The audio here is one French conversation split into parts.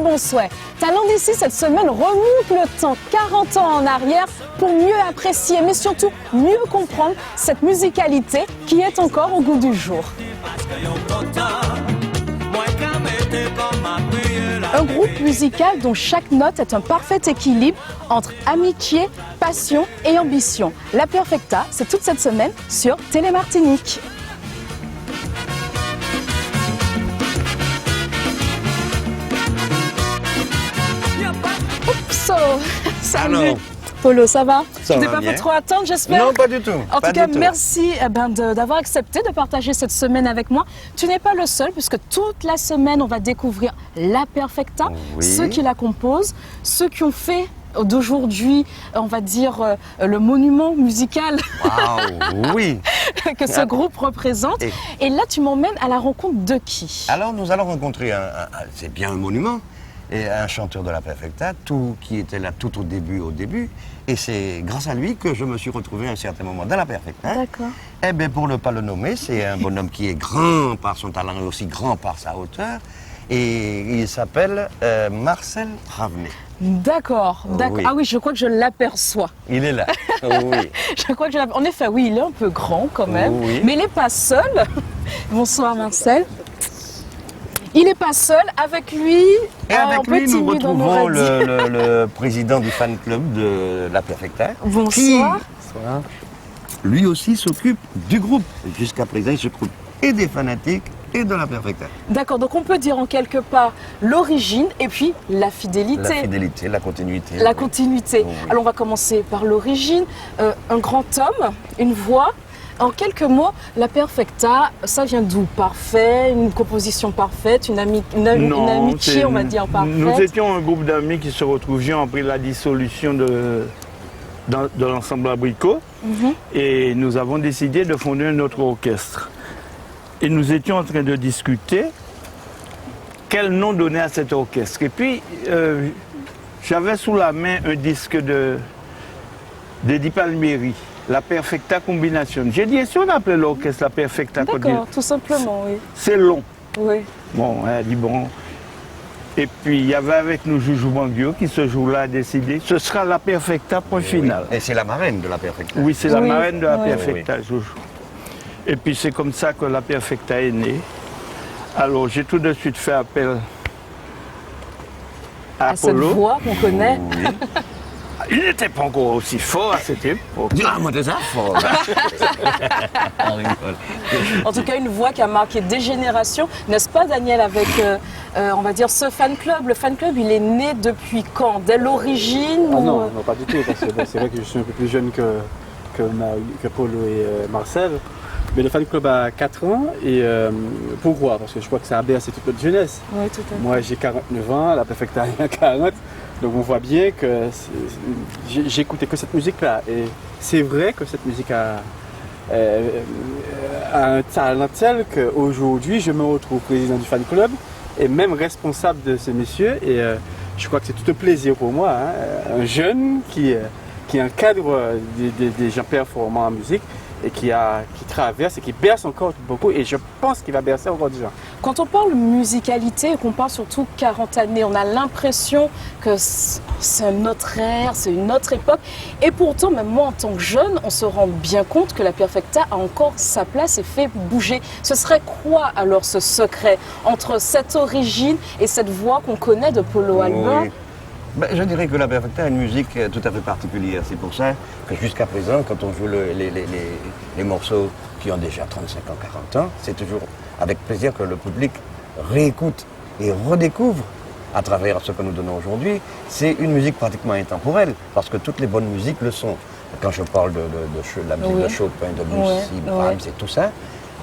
bons souhaits. Talent d'ici cette semaine remonte le temps 40 ans en arrière pour mieux apprécier, mais surtout mieux comprendre cette musicalité qui est encore au goût du jour. Un groupe musical dont chaque note est un parfait équilibre entre amitié, passion et ambition. La Perfecta, c'est toute cette semaine sur Télémartinique. Oups, salut. Alors. Polo, ça va? Ça Tu t'es va pas bien. fait trop attendre, j'espère? Non, pas du tout. En pas tout cas, du tout. merci d'avoir accepté de partager cette semaine avec moi. Tu n'es pas le seul, puisque toute la semaine, on va découvrir la Perfecta, Oui. ceux qui la composent, ceux qui ont fait d'aujourd'hui, on va dire, le monument musical Waouh, oui. que ce groupe représente. Et là, tu m'emmènes à la rencontre de qui? Alors, nous allons rencontrer c'est bien un monument, et un chanteur de la Perfecta, qui était là tout au début. Et c'est grâce à lui que je me suis retrouvé à un certain moment dans la Perfecta. D'accord. Eh bien, pour ne pas le nommer, c'est un bonhomme qui est grand par son talent et aussi grand par sa hauteur. Et il s'appelle Marcel Ravenet. D'accord, d'accord. Oui. Ah oui, je crois que je l'aperçois. Il est là. Oui. Je crois que je l'aperçois. En effet, oui, il est un peu grand quand même, Oui. mais il n'est pas seul. Bonsoir Marcel. Il n'est pas seul, avec lui, Et un avec peu lui, nous timide, on retrouvons aurait dit. le président du fan club de la Perfecta. Bonsoir. Qui, lui aussi s'occupe du groupe. Jusqu'à présent, il s'occupe et des fanatiques et de la Perfecta. D'accord, donc on peut dire en quelque part l'origine et puis la fidélité. La fidélité, la continuité. La oui. continuité. Oui. Alors on va commencer par l'origine. Un grand homme, une voix. En quelques mots, la Perfecta, ça vient d'où? Parfait, une composition parfaite, une amitié, on va dire, parfaite. Nous étions un groupe d'amis qui se retrouvions après la dissolution de l'ensemble Abricot et nous avons décidé de fonder un autre orchestre. Et nous étions en train de discuter quel nom donner à cet orchestre. Et puis, j'avais sous la main un disque d'Eddie Palmieri, La Perfecta Combination. J'ai dit, et si on appelait l'orchestre La Perfecta Combination? D'accord, tout simplement, oui. C'est long. Oui. Bon, elle a dit bon. Et puis il y avait avec nous Joujou Banguio qui ce jour-là a décidé, ce sera la Perfecta, point final. Et c'est la marraine de la Perfecta. Oui, c'est la Oui, marraine de la oui. Perfecta, Joujou. Et puis c'est comme ça que la Perfecta est née. Alors j'ai tout de suite fait appel à Cette Apollo. voix qu'on connaît. Oui. Il n'était pas encore aussi fort à cette époque. Ah, moi, des infos. On rigole. En tout cas, une voix qui a marqué des générations, n'est-ce pas Daniel, avec, on va dire, ce fan club. Le fan club, il est né depuis quand? Dès l'origine Ah ou- non, non, pas du tout, parce que bon, c'est vrai que je suis un peu plus jeune que Polo et Marcel. Mais le fan club a 4 ans, et pourquoi? Parce que je crois que ça a bercé toute notre jeunesse. Oui, tout à fait. Moi j'ai 49 ans, la Perfecta a 40, donc on voit bien que j'écoutais que cette musique-là. Et c'est vrai que cette musique a un talent tel qu'aujourd'hui je me retrouve président du fan club et même responsable de ce monsieur. Et je crois que c'est tout un plaisir pour moi, hein, un jeune qui encadre des gens performants en musique et qui traverse et qui berce encore beaucoup, et je pense qu'il va bercer encore des gens. Quand on parle musicalité et qu'on parle surtout 40 années, on a l'impression que c'est un autre ère, c'est une autre époque. Et pourtant, même moi en tant que jeune, on se rend bien compte que la Perfecta a encore sa place et fait bouger. Ce serait quoi alors ce secret entre cette origine et cette voix qu'on connaît de Polo Albin? Oui. Ben, je dirais que la Perfecta a une musique tout à fait particulière. C'est pour ça que jusqu'à présent, quand on joue les morceaux qui ont déjà 35 ans, 40 ans, c'est toujours avec plaisir que le public réécoute et redécouvre à travers ce que nous donnons aujourd'hui. C'est une musique pratiquement intemporelle, parce que toutes les bonnes musiques le sont. Quand je parle de la musique de Chopin, de Debussy, Brahms et tout ça,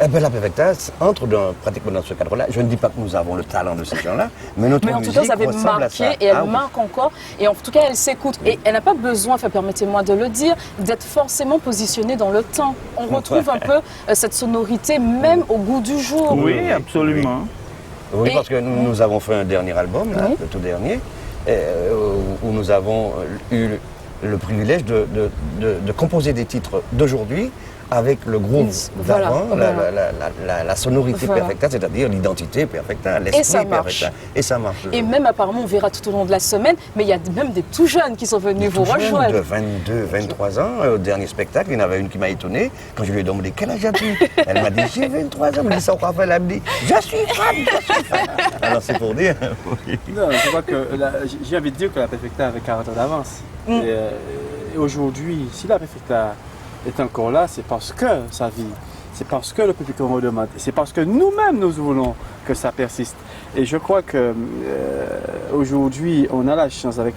eh bien, la Perfecta entre pratiquement dans ce cadre-là. Je ne dis pas que nous avons le talent de ces gens-là, mais notre Mais en musique tout cas, ça avait ressemble à marqué ça. et elle Ah oui. marque encore. Et en tout cas, elle s'écoute. Et elle n'a pas besoin, enfin, permettez-moi de le dire, d'être forcément positionnée dans le temps. On retrouve un peu cette sonorité même au goût du jour. Oui, absolument. Oui, Et- parce que nous avons fait un dernier album, là, Oui. le tout dernier, où nous avons eu le privilège de composer des titres d'aujourd'hui avec le groupe Voilà, d'avant, voilà. la sonorité Voilà. perfecta, c'est-à-dire l'identité perfecta, ça l'esprit marche. perfecta. Et ça marche. Et toujours. même apparemment, on verra tout au long de la semaine, mais il y a même des tout jeunes qui sont venus vous Tout jeune, rejoindre. de 22, 23 ans, au dernier spectacle, il y en avait une qui m'a étonné. Quand je lui ai demandé quel âge as-tu, elle m'a dit j'ai 23 ans. Elle m'a dit ça au rappel, elle me dit je suis fan. Alors c'est pour dire. Oui. Non, je vois que j'ai envie de dire que la Perfecta avait 40 ans d'avance. Et aujourd'hui, si la Perfecta est encore là, c'est parce que ça vit. C'est parce que le public en redemande. C'est parce que nous-mêmes, nous voulons que ça persiste. Et je crois que aujourd'hui, on a la chance avec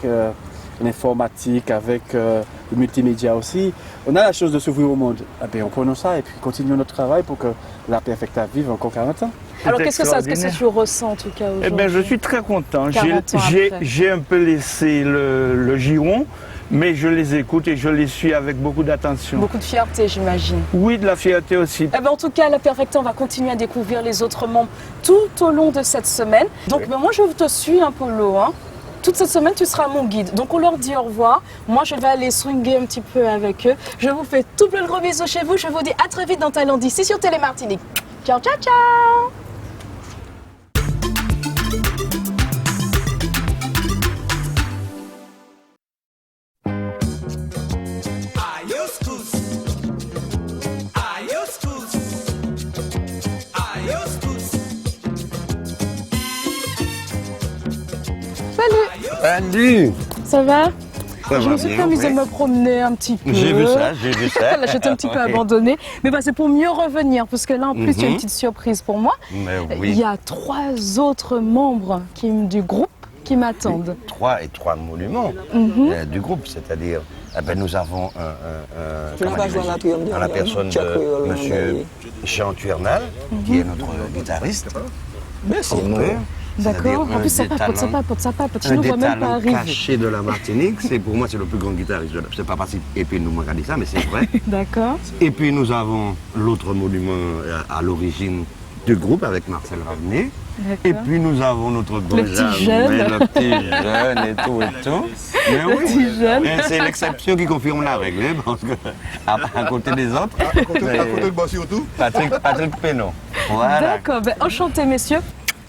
l'informatique, avec le multimédia aussi, on a la chance de s'ouvrir au monde. Eh bien, on prenons ça et puis continuons notre travail pour que la Perfecta vive encore 40 ans. Alors qu'est-ce que extraordinaire. tu ressens en tout cas aujourd'hui? Eh bien, je suis très content. 40 ans après. J'ai un peu laissé le giron, mais je les écoute et je les suis avec beaucoup d'attention. Beaucoup de fierté, j'imagine. Oui, de la fierté aussi. Eh ben, en tout cas, la Perfecta, on va continuer à découvrir les autres membres tout au long de cette semaine. Donc, ben, moi, je te suis, hein, Polo. Hein. Toute cette semaine, tu seras mon guide. Donc, on leur dit au revoir. Moi, je vais aller swinguer un petit peu avec eux. Je vous fais tout plein de gros bisous chez vous. Je vous dis à très vite dans Talent d'ici sur Télémartinique. Ciao, ciao, ciao! Salut. Ça va? Ça Je va me suis bien, fait amuser oui. de me promener un petit peu. J'ai vu ça. Là, j'étais un petit peu Oui. abandonnée. Mais bah, c'est pour mieux revenir, parce que là, en plus, il y a une petite surprise pour moi. Mais Il oui. y a 3 autres membres du groupe qui m'attendent. 3 monuments du groupe, c'est-à-dire nous avons comment dirais-je, en la personne de M. Jean Tuernal, qui est notre guitariste. Merci. D'accord. En plus, ça papote. Tu Un ne des vois même pas talents arriver. cachés de la Martinique. Pour moi, c'est le plus grand guitariste. C'est pas parce qu'il nous m'a dit ça, mais c'est vrai. D'accord. Et puis nous avons l'autre monument à l'origine du groupe avec Marcel Ravenet. Et puis nous avons notre beau petit jeune. le petit jeune et tout. Mais Le petit jeune. Et c'est l'exception qui confirme la règle, hein, parce que à côté des autres, À côté de moi surtout. Patrick Pénaud. Voilà. D'accord. Ben, enchanté, messieurs.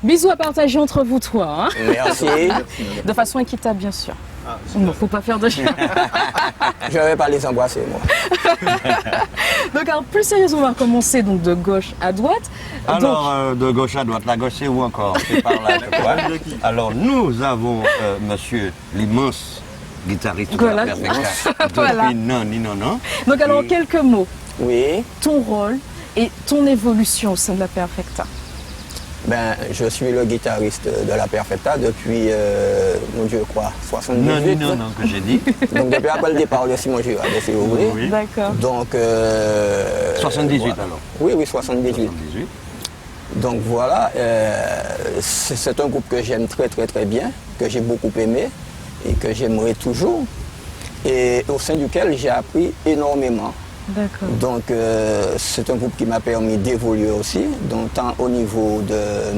Bisous à partager entre vous, toi. Hein. Merci. De façon équitable, bien sûr. Il ne faut pas faire de... Je vais pas les embrasser, moi. Donc, alors, plus sérieusement, on va commencer donc, de gauche à droite. Alors, de gauche à droite, la gauche c'est où encore? C'est par là, je crois. Alors, nous avons monsieur l'immense guitariste de Voilà. la Perfecta Voilà. depuis non. Donc, alors, en quelques mots, Oui. ton rôle et ton évolution au sein de la Perfecta. Ben, je suis le guitariste de la Perfecta depuis, mon Dieu, quoi, 78. Non, que j'ai dit. Donc depuis après le départ de Simon Girard, si vous voulez. Oui. D'accord. Donc... 78 voilà. alors. Oui, 78. 78. Donc voilà, c'est un groupe que j'aime très bien, que j'ai beaucoup aimé et que j'aimerais toujours. Et au sein duquel j'ai appris énormément. D'accord. Donc c'est un groupe qui m'a permis d'évoluer aussi, donc tant au niveau de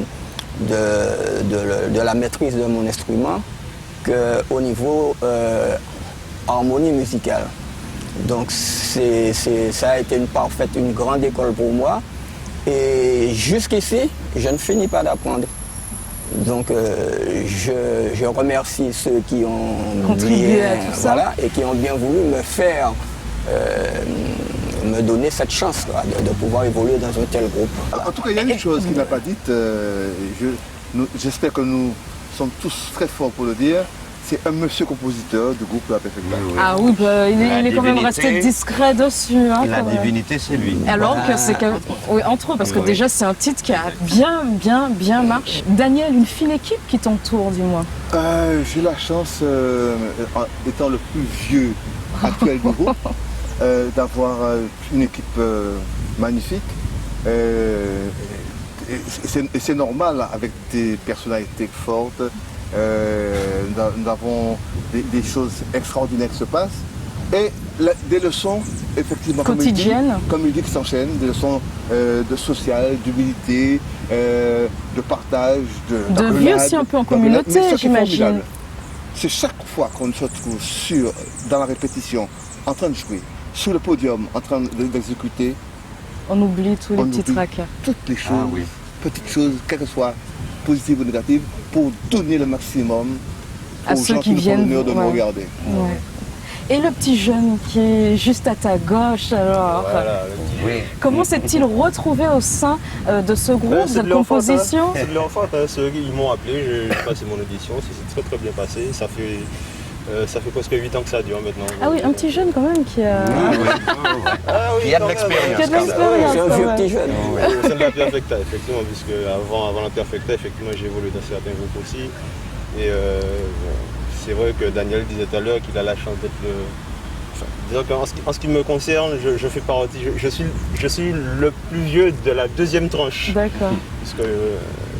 la maîtrise de mon instrument qu'au niveau harmonie musicale. Donc ça a été une grande école pour moi. Et jusqu'ici, je ne finis pas d'apprendre. Donc je remercie ceux qui ont Contribué à tout ça. voilà, et qui ont bien voulu me faire me donner cette chance là, de pouvoir évoluer dans un tel groupe. En tout cas, il y a une chose qu'il n'a pas dite, j'espère que nous sommes tous très forts pour le dire, c'est un monsieur compositeur du groupe La Perfecta. Ah oui, bah, il La est quand même divinité. resté discret dessus. Hein, La quand même. divinité, c'est lui. Alors que c'est oui, entre eux, parce que Oui. déjà c'est un titre qui a bien marché. Daniel, une fine équipe qui t'entoure, dis-moi. J'ai la chance, étant le plus vieux actuel du groupe, d'avoir une équipe magnifique. Et c'est normal avec des personnalités fortes. Nous avons des choses extraordinaires qui se passent. Et des leçons, effectivement, Quotidiennes. comme il dit, qui s'enchaînent, des leçons de social, d'humilité, de partage, De vie aussi un peu en communauté, Mais ce qui est j'imagine. formidable, c'est chaque fois qu'on se retrouve dans la répétition, en train de jouer, sur le podium en train d'exécuter, On oublie tous les on petits oublie tracas. toutes les choses, Ah oui. petites choses, quelles qu'elles soient positives ou négatives, pour donner le maximum À aux ceux gens qui qui nous font viennent, l'honneur de ouais. nous regarder. Ouais. Et le petit jeune qui est juste à ta gauche, alors, Voilà, Oui. comment s'est-il retrouvé au sein de ce groupe, de c'est cette de l'enfance, composition C'est de l'enfance, ils m'ont appelé, j'ai passé mon audition, c'est très bien passé, ça fait presque 8 ans que ça dure maintenant. Ah oui, un petit jeune quand même qui a... Ah oui, Il y a de quand même, l'expérience. Qui a de quand même. l'expérience. C'est un quand vieux même. petit jeune. C'est de la Perfecta, effectivement, puisque avant la Perfecta, effectivement, j'ai évolué dans certains groupes aussi. Et bon, c'est vrai que Daniel disait tout à l'heure qu'il a la chance d'être le... Enfin, disons qu'en ce qui me concerne, je fais partie, je suis le plus vieux de la deuxième tranche. D'accord. Puisque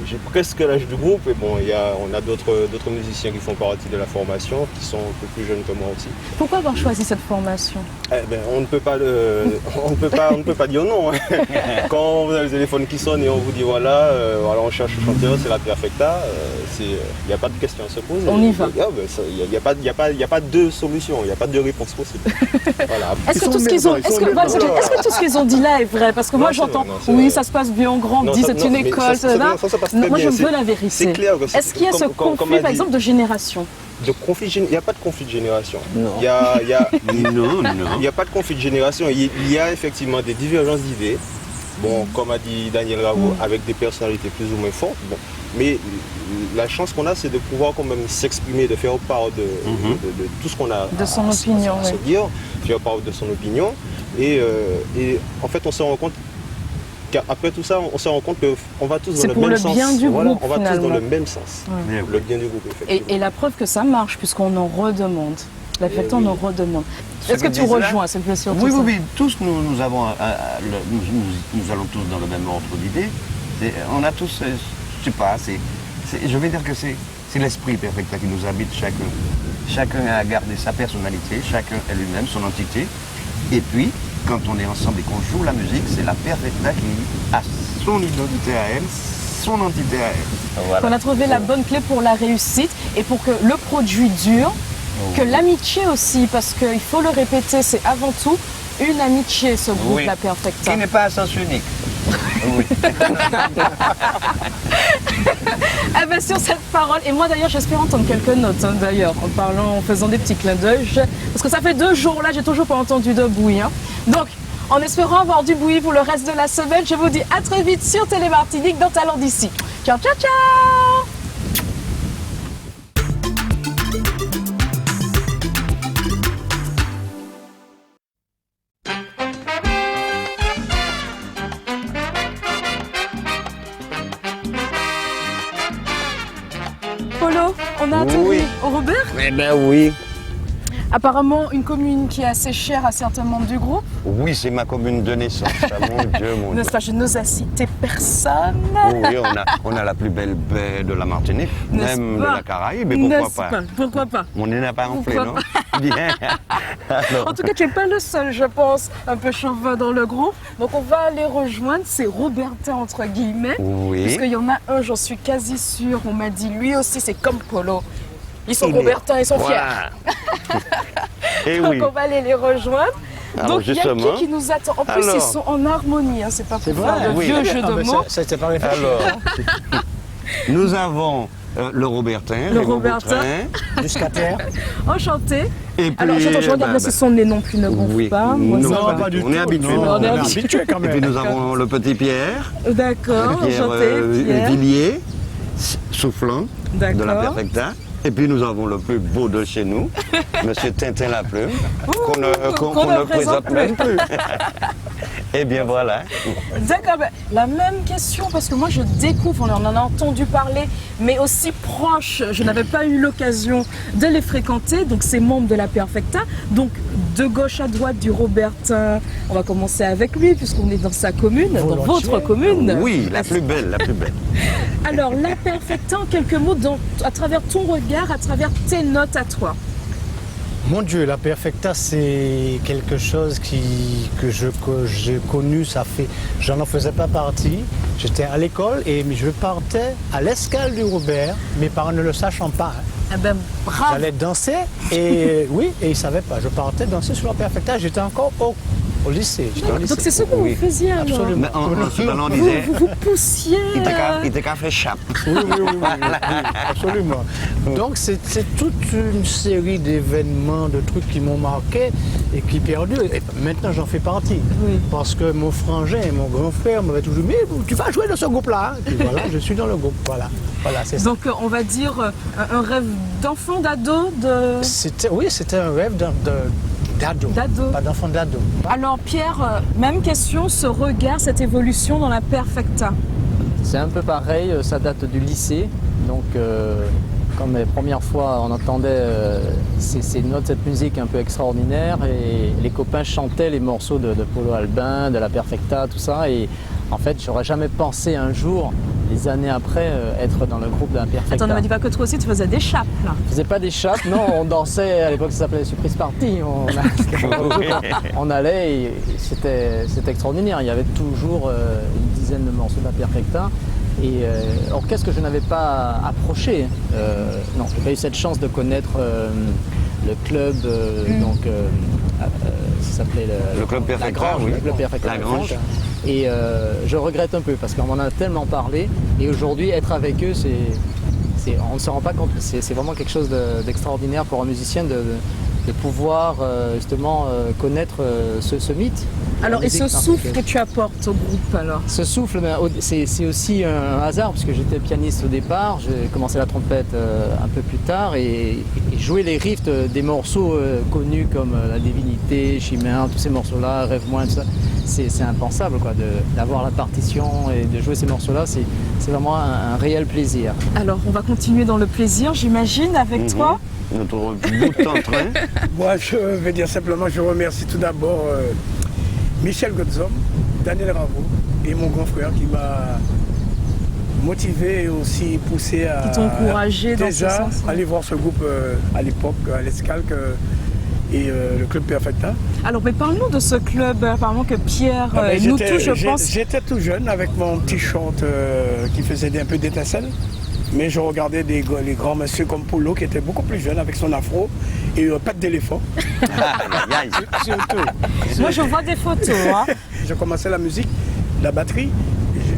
j'ai presque l'âge du groupe et bon, on a d'autres musiciens qui font partie de la formation, qui sont un peu plus jeunes que moi aussi. Pourquoi avoir choisi cette formation? Eh ben, on ne peut pas dire non. Quand vous avez le téléphone qui sonne et on vous dit voilà, on cherche un chanteur, c'est la Perfecta, il n'y a pas de question à se poser. On y va. Il n'y a pas deux solutions, il n'y a pas deux réponses possibles. Voilà. Est-ce que sont tout ce qu'ils ont, merdants, est-ce que, ils sont merdants. est-ce que tout ce qu'ils ont dit là est vrai? Parce que moi Non, c'est j'entends, vrai, non, c'est oui, vrai. ça se passe bien, on grandit, Non, c'est non, une mais école, ça là. passe très Non, moi je bien, veux la vérité. c'est clair que c'est- Est-ce qu'il y a ce comme conflit, a par dit- exemple, de génération? Il n'y a pas de conflit de génération. Non. Il y a Non, non. Il n'y a pas de conflit de génération, il y a effectivement des divergences d'idées. Bon, comme a dit Daniel Ravo, avec des personnalités plus ou moins fortes. Bon. Mais la chance qu'on a, c'est de pouvoir quand même s'exprimer, de faire part de tout ce qu'on a De son opinion, à se oui. dire, faire part de son opinion. Et en fait, on se rend compte qu'après tout ça, on se rend compte qu'on va tous C'est dans le pour même le sens. bien du Voilà, groupe, on va tous dans finalement. le même sens. Mais Le bien du groupe, effectivement. Et la preuve que ça marche, puisqu'on en redemande. La fête, on en redemande. Ce Est-ce que que tu disent là- rejoins cette blessure? Oui, oui, oui, tous nous avons, nous allons tous dans le même ordre d'idées. On a tous, je sais pas, je vais dire que c'est l'esprit Perfecta qui nous habite chacun. Chacun a gardé sa personnalité, chacun est lui-même, son entité. Et puis, quand on est ensemble et qu'on joue la musique, c'est la Perfecta qui a son identité à elle, son entité à elle. Voilà. On a trouvé la bonne clé pour la réussite et pour que le produit dure, que l'amitié aussi, parce qu'il faut le répéter, c'est avant tout une amitié, ce groupe, Oui. la Perfecta. Qui n'est pas à sens unique. Oui. Ah ben sur cette parole, et moi d'ailleurs j'espère entendre quelques notes d'ailleurs, en faisant des petits clins d'œil, parce que ça fait 2 jours là, j'ai toujours pas entendu de bruit. Hein. Donc, en espérant avoir du bruit pour le reste de la semaine, je vous dis à très vite sur Télé Martinique dans Talent d'ici. Ciao, ciao, ciao! Polo, on a atterri Oui. au Robert. Eh ben oui. Apparemment, une commune qui est assez chère à certains membres du groupe. Oui, c'est ma commune de naissance. Ah, mon Dieu, mon Dieu. N'est-ce pas? Je n'ose citer personne. Oui, on a la plus belle baie de la Martinique, N'est-ce même de pas? la Caraïbe, et pourquoi N'est-ce pas? Pourquoi pas? Mon nez n'a pas enflé, Pourquoi non? Bien. Alors, En tout cas, tu n'es pas le seul, je pense, un peu chauvin dans le groupe. Donc, on va aller rejoindre ces Robertins, entre guillemets. oui. Puisqu'il y en a un, j'en suis quasi sûre. On m'a dit, lui aussi, c'est comme Polo. Ils sont Il est- Robertins, ils sont fiers. Voilà. Et Donc, oui. on va aller les rejoindre. Alors, Donc, il y a justement. qui nous attend? En plus, Alors. ils sont en harmonie. Hein. C'est pas pour faire de oui. vieux jeux de mots. Ça, c'était pas réfléchi. Alors, nous avons le Robertin, Le les Robertin. Robertins, Jusqu'à terre. Enchanté. et puis, Alors, j'attends, je regarde si son nez non plus ne gonfle oui. pas. Moi, Non, ça va. pas du on est tout. habitué. Non, on est habitué quand Et même. puis nous avons le petit Pierre, D'accord, Pierre enchanté, Pierre. Villiers, soufflant de la D'accord. Perfecta. Et puis nous avons le plus beau de chez nous, Monsieur Tintin la Plume, qu'on ne présente même plus. Eh bien voilà. D'accord, ben, la même question, parce que moi je découvre, on en a entendu parler, mais aussi proche, je n'avais pas eu l'occasion de les fréquenter, donc c'est membres de la Perfecta, donc de gauche à droite du Robertin, on va commencer avec lui, puisqu'on est dans sa commune, dans votre commune. Oui, la plus belle, la plus belle. Alors la Perfecta, en quelques mots, à travers ton regard, à travers tes notes à toi. Mon Dieu, la Perfecta, c'est quelque chose que j'ai connu, j'en faisais pas partie. J'étais à l'école et je partais à l'escale du Robert, mes parents ne le sachant pas. Eh ben, bravo. J'allais danser et oui, et ils ne savaient pas. Je partais danser sur la perfecta. J'étais encore au lycée. J'étais au lycée. Donc c'est ce que Oui. vous faisiez alors. Absolument. Mais en ce temps-là, on disait, Vous poussiez. il était qu'à faire chape. Oui, absolument. Donc c'est toute une série d'événements, de trucs qui m'ont marqué et qui perdurent. Et maintenant j'en fais partie. Oui. Parce que mon frangin et mon grand frère m'avaient toujours dit, mais tu vas jouer dans ce groupe-là. Et voilà, je suis dans le groupe. Voilà, c'est ça. Donc on va dire un rêve d'enfant, d'ado, de... C'était un rêve d'ado. D'ado. Pas d'enfant, d'ado. Alors Pierre, même question, ce regard, cette évolution dans la perfecta. C'est un peu pareil, ça date du lycée. Donc, comme les premières fois, on entendait ces notes, cette musique un peu extraordinaire. Et les copains chantaient les morceaux de Polo Albin, de la perfecta, tout ça. Et en fait, j'aurais jamais pensé un jour, des années après, être dans le groupe de la perfecta. Attends, ne me dis pas que toi aussi tu faisais des chapes là. Je faisais pas des chapes, non, on dansait, à l'époque ça s'appelait Surprise Party, on allait et c'était extraordinaire, il y avait toujours une dizaine de morceaux de la perfecta et orchestre que je n'avais pas approché, non, j'ai pas eu cette chance de connaître le club, ça s'appelait Le club Perfecta, La Grange, oui. le club Perfecta La Grange. Et je regrette un peu parce qu'on m'en a tellement parlé et aujourd'hui être avec eux on ne se rend pas compte, c'est vraiment quelque chose d'extraordinaire pour un musicien de pouvoir justement connaître ce mythe. Alors et ce Musique souffle que africaine. tu apportes au groupe alors? Ce souffle, c'est aussi un hasard puisque j'étais pianiste au départ, j'ai commencé la trompette un peu plus tard et jouer les riffs des morceaux connus comme La Divinité, Chimère, tous ces morceaux-là, Rêve-moi, tout ça, c'est impensable quoi, d'avoir la partition et de jouer ces morceaux-là, c'est vraiment un réel plaisir. Alors on va continuer dans le plaisir, j'imagine, avec toi. Notre bout en train. Moi, je vais dire simplement, je remercie tout d'abord Michel Godzom, Daniel Ravo et mon grand frère qui m'a motivé et aussi poussé à Qui t'ont encouragé dans ce déjà sens. aller voir ce groupe à l'époque, à l'Escalque et le club Perfecta. Alors mais parle-nous de ce club, apparemment que Pierre Ah ben, nous tous je pense. J'étais tout jeune avec mon petit short qui faisait un peu d'étincelles. Mais je regardais les grands messieurs comme Polo qui était beaucoup plus jeune avec son afro et pattes d'éléphant. Surtout. Moi je vois des photos. Hein. J'ai commencé la musique, la batterie.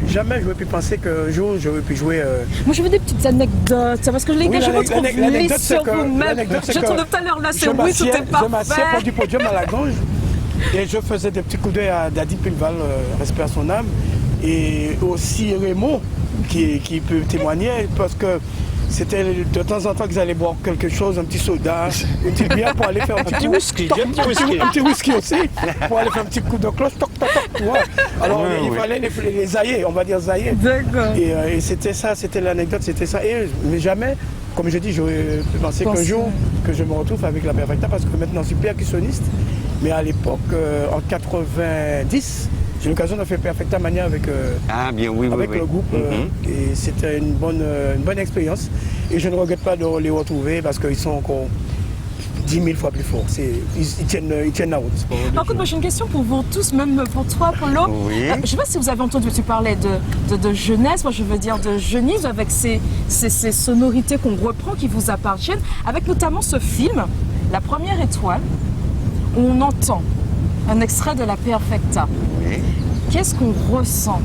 Jamais j'aurais pu penser qu'un jour j'aurais pu jouer. Moi je veux des petites anecdotes, parce que les gars, je retrouve l'anecdote, c'est sur que- vous-même. l'anecdote, c'est Je que tourne tout à l'heure là, c'est oui, tout m'assieds est parfait. près du podium à la Grange et je faisais des petits coups d'œil à Daddy Pilval, respect à son âme, et aussi Raymond qui peut témoigner parce que c'était de temps en temps qu'ils allaient boire quelque chose, un petit soda, une petite bière pour aller faire un petit whisky. Un petit whisky aussi, pour aller faire un petit coup de cloche, toc, toc, toc, tu vois. Alors il fallait les zailler, on va dire zailler. D'accord. Et c'était ça, c'était l'anecdote, c'était ça. Mais jamais, comme je dis, j'aurais pensé qu'un jour que je me retrouve avec la Perfecta parce que maintenant je suis percussionniste. Mais à l'époque, en 90, j'ai eu l'occasion de faire Perfecta Mania avec, le groupe. Et c'était une bonne expérience. Et je ne regrette pas de les retrouver parce qu'ils sont encore 10 000 fois plus forts. Ils tiennent la route. Par contre, moi j'ai une question pour vous tous, même pour toi, Polo. Oui. Je ne sais pas si vous avez entendu, tu parlais de jeunesse, moi je veux dire de jeunisme, avec ces sonorités qu'on reprend, qui vous appartiennent, avec notamment ce film, La Première Étoile, où on entend un extrait de la Perfecta. Oui. Qu'est-ce qu'on ressent?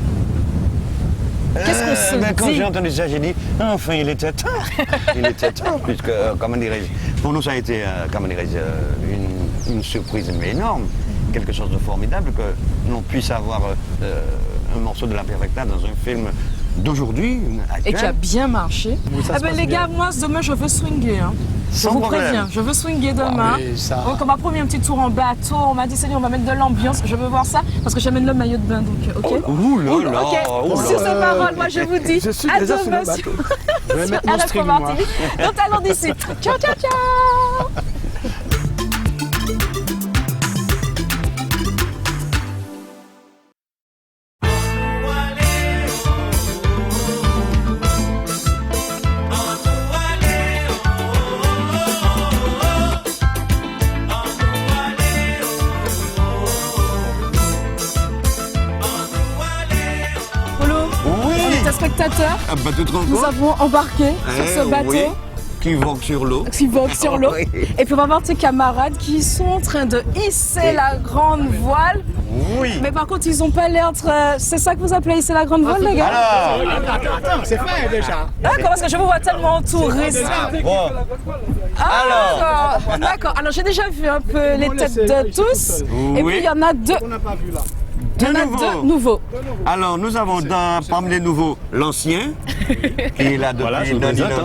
Qu'est-ce qu'on se Quand dit? j'ai entendu ça, j'ai dit, enfin, il était temps. Il était temps, puisque, comment dirais-je, pour nous, ça a été, une surprise mais énorme. Quelque chose de formidable que l'on puisse avoir un morceau de la Perfecta dans un film d'aujourd'hui, Et qui a bien marché. ça se passe les bien. gars, moi demain je veux swinguer. Hein. Je Sans vous problème. préviens, je veux swinguer demain. mais ça- Donc on m'a promis un petit tour en bateau, on m'a dit Seigneur, on va mettre de l'ambiance, je veux voir ça parce que j'amène le maillot de bain donc ok. Ouh là là, Ok, ouh là sur là. ces paroles, moi je vous dis Je suis à déjà sur demain le sur bateau. Je vais mettre mon RFM string, moi. TV. Donc allons d'ici. Ciao, ciao, ciao. Polo, Oui. on était spectateurs. Ah bah, tu te rends Nous compte avons embarqué sur ce bateau. Oui. qui vogue sur l'eau. Qui vogue sur l'eau. Oui. Et puis on va voir tes camarades qui sont en train de hisser la grande voile. Oui. Mais par contre, ils n'ont pas l'air très... C'est ça que vous appelez hisser la grande voile, les gars? Alors, Attends, c'est fait déjà. D'accord, parce que je vous vois tellement entourés. bon, Ah, d'accord. Alors j'ai déjà vu un peu les têtes de tous. Et puis il y en a deux. On n'a pas vu là. Il y en a deux nouveaux. Alors, nous avons parmi les nouveaux l'ancien, qui est là depuis Nani Nana.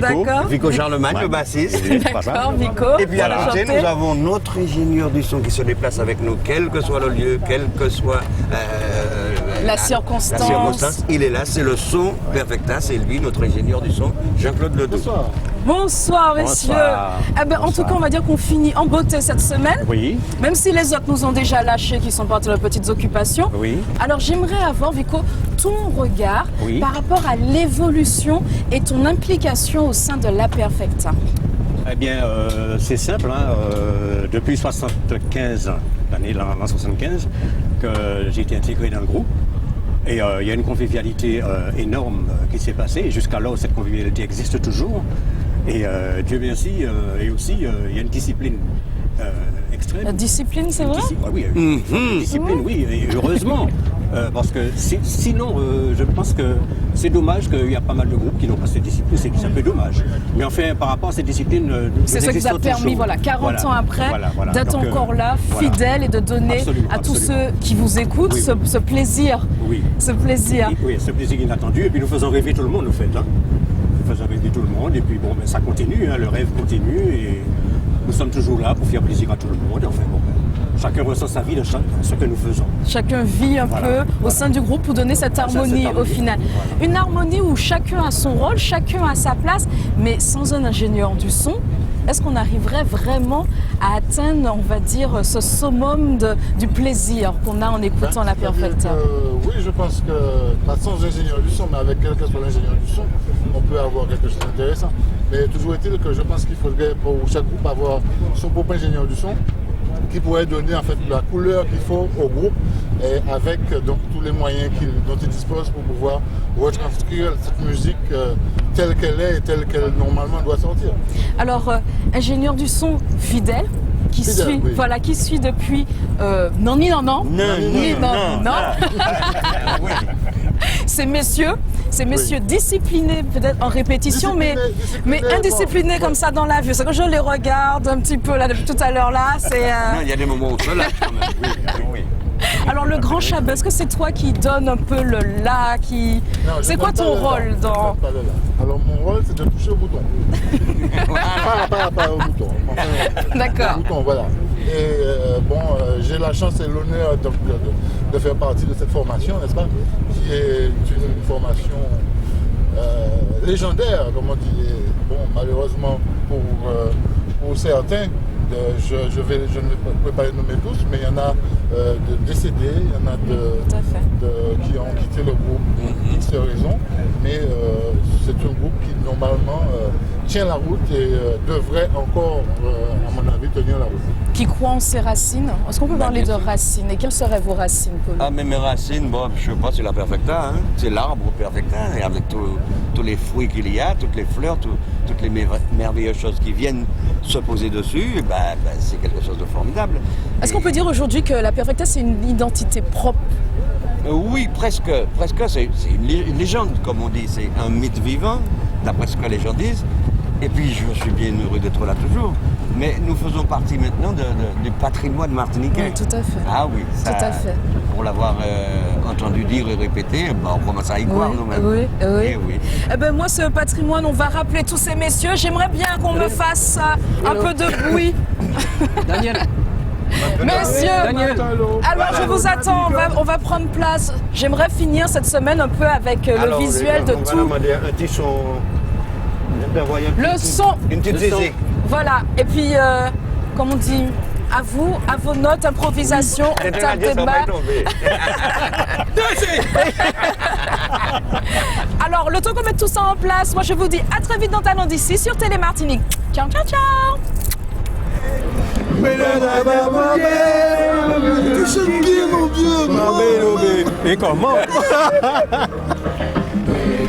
D'accord. Vico Charlemagne, le bassiste. D'accord, Vico. Et puis à la Enchanté. nous avons notre ingénieur du son qui se déplace avec nous, quel que soit le lieu, quelle que soit La circonstance. Il est là, c'est le son Perfecta, c'est lui, notre ingénieur du son, Jean-Claude Ledoux. Bonsoir, messieurs. Eh ben, en tout cas, on va dire qu'on finit en beauté cette semaine. Oui. Même si les autres nous ont déjà lâchés, qui sont partis de leurs petites occupations. Oui. Alors, j'aimerais avoir, Vico, ton regard par rapport à l'évolution et ton implication au sein de La Perfecta. Eh bien, c'est simple. Depuis 75, l'an 75, que j'ai été intégré dans le groupe. Et il y a une convivialité énorme qui s'est passée. Et jusqu'alors, cette convivialité existe toujours. Et Dieu merci, et aussi, il y a une discipline extrême. La discipline, c'est vrai? Oui, une discipline, oui, et heureusement. Parce que sinon, je pense que c'est dommage qu'il y a pas mal de groupes qui n'ont pas cette discipline, c'est un peu dommage. Mais enfin, par rapport à cette discipline, c'est ce qui vous a permis, 40 ans après, d'être encore là, fidèle et de donner à tous ceux qui vous écoutent ce plaisir. Oui. Ce plaisir. Oui, ce plaisir inattendu. Et puis nous faisons rêver tout le monde, en fait. Nous faisons rêver tout le monde. Et puis bon, ça continue, le rêve continue. Et nous sommes toujours là pour faire plaisir à tout le monde. Enfin bon, chacun ressent sa vie de ce que nous faisons. Chacun vit un peu au sein du groupe pour donner cette harmonie au final. Une harmonie où chacun a son rôle, chacun a sa place, mais sans un ingénieur du son, est-ce qu'on arriverait vraiment à atteindre, on va dire, ce summum du plaisir qu'on a en écoutant La Perfecta? Oui, je pense que sans ingénieur du son, mais avec quel que soit l'ingénieur du son, on peut avoir quelque chose d'intéressant. Mais toujours est-il que je pense qu'il faudrait pour chaque groupe avoir son propre ingénieur du son qui pourrait donner en fait la couleur qu'il faut au groupe et avec donc tous les moyens dont il dispose pour pouvoir retranscrire cette musique telle qu'elle est et telle qu'elle normalement doit sortir. Alors, ingénieur du son fidèle, qui suit depuis non. Ces messieurs disciplinés peut-être en répétition, mais indisciplinés comme ça dans la vue. C'est que je les regarde un petit peu là depuis tout à l'heure là. Il y a des moments où on se lâche quand même. Oui. Alors le grand Chabot, est-ce que c'est toi qui donne un peu le la qui... C'est quoi ton rôle dans... Alors mon rôle c'est de toucher au bouton. pas au bouton. D'accord. Au bouton, voilà. Et j'ai la chance et l'honneur de faire partie de cette formation, n'est-ce pas? Qui est une formation légendaire, comme on dit. Et, bon, malheureusement pour certains, je ne peux pas les nommer tous, mais il y en a de décédés, il y en a qui ont quitté le groupe pour X raisons, mais c'est un groupe qui normalement tient la route et devrait encore, à mon avis, tenir la route. Qui croit en ses racines. Est-ce qu'on peut parler de racines? Et quelles seraient vos racines, Paul? Ah, mais mes racines, bon, je ne sais pas, c'est la Perfecta, c'est l'arbre Perfecta, et avec tous les fruits qu'il y a, toutes les fleurs, toutes les merveilleuses choses qui viennent se poser dessus, c'est quelque chose de formidable. Est-ce qu'on peut dire aujourd'hui que La Perfecta, c'est une identité propre? Oui, presque. C'est une légende, comme on dit. C'est un mythe vivant, d'après ce que les gens disent. Et puis, je suis bien heureux d'être là toujours. Mais nous faisons partie maintenant du patrimoine martiniquais. Oui, tout à fait. Ah oui, ça, tout à fait. Pour l'avoir entendu dire et répéter, on commence à y croire nous-mêmes. Oui. Eh ben, moi, ce patrimoine, on va rappeler tous ces messieurs. J'aimerais bien qu'on me fasse un peu de bruit. Daniel. Messieurs, alors je vous attends, on va prendre place. J'aimerais finir cette semaine un peu avec le visuel de tout. Un petit son. Le son. Une petite musique. Voilà, et puis, comme on dit, à vous, à vos notes, improvisation, on tape des bas. Alors, le temps qu'on mette tout ça en place, moi je vous dis à très vite dans Talent d'ici sur Télé Martinique. Ciao, ciao, ciao. Et comment?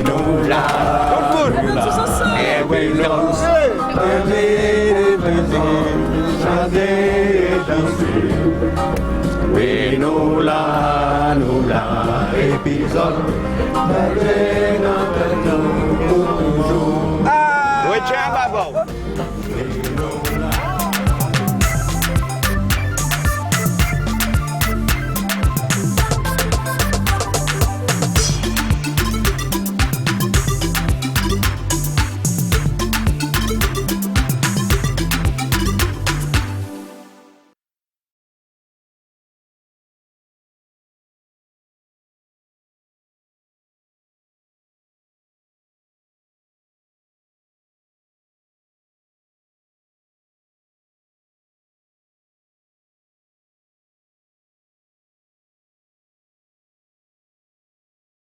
Tous ensemble. Oui, nous là, épisode,